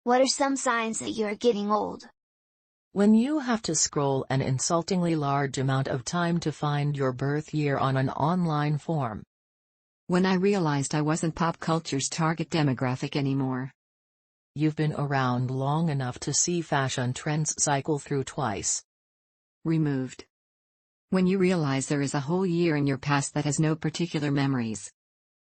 What are some signs that you are getting old? When you have to scroll an insultingly large amount of time to find your birth year on an online form. When I realized I wasn't pop culture's target demographic anymore. You've been around long enough to see fashion trends cycle through twice. Removed. When you realize there is a whole year in your past that has no particular memories.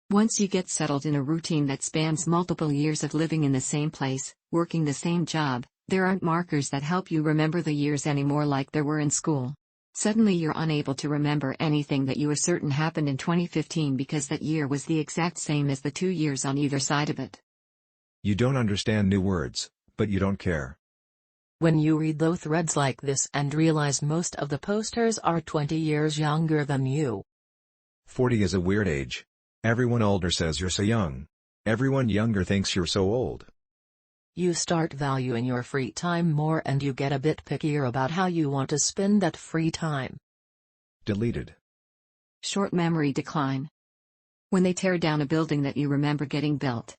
Once you get settled in a routine that spans multiple years of living in the same place, working the same job, there aren't markers that help you remember the years anymore like there were in school. Suddenly you're unable to remember anything that you are certain happened in 2015 because that year was the exact same as the 2 years on either side of it. You don't understand new words, but you don't care. When you read those threads like this and realize most of the posters are 20 years younger than you. 40 is a weird age. Everyone older says you're so young. Everyone younger thinks you're so old. You start valuing your free time more and you get a bit pickier about how you want to spend that free time. Deleted. Short memory decline. When they tear down a building that you remember getting built.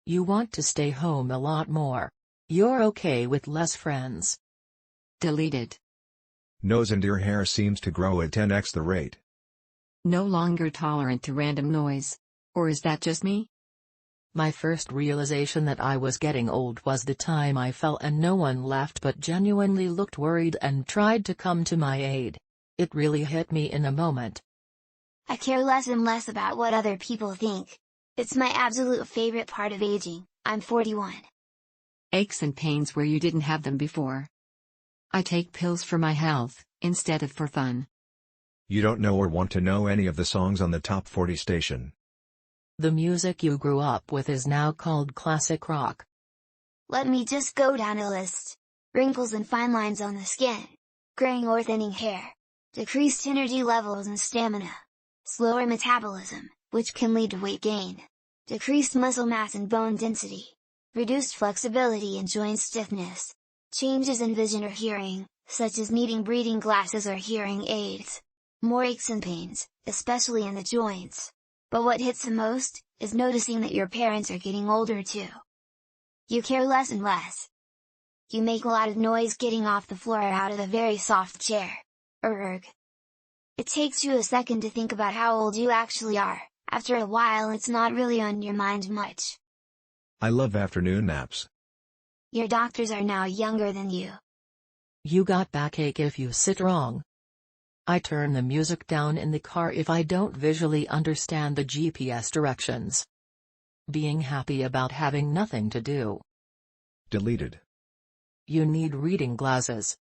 You want to stay home a lot more. You're okay with less friends. Deleted. Nose and ear hair seems to grow at 10x the rate. No longer tolerant to random noise. Or is that just me? My first realization that I was getting old was the time I fell and no one laughed but genuinely looked worried and tried to come to my aid. It really hit me in a moment. I care less and less about what other people think. It's my absolute favorite part of aging. I'm 41. Aches and pains where you didn't have them before. I take pills for my health, instead of for fun. You don't know or want to know any of the songs on the top 40 station. The music you grew up with is now called classic rock. Let me just go down a list. Wrinkles and fine lines on the skin. Graying or thinning hair. Decreased energy levels and stamina. Slower metabolism, which can lead to weight gain. Decreased muscle mass and bone density. Reduced flexibility and joint stiffness. Changes in vision or hearing, such as needing reading glasses or hearing aids. More aches and pains, especially in the joints. But what hits the most, is noticing that your parents are getting older too. You care less and less. You make a lot of noise getting off the floor or out of a very soft chair. Erg. It takes you a second to think about how old you actually are, after a while it's not really on your mind much. I love afternoon naps. Your doctors are now younger than you. You got backache if you sit wrong. I turn the music down in the car if I don't visually understand the GPS directions. Being happy about having nothing to do. Deleted. You need reading glasses.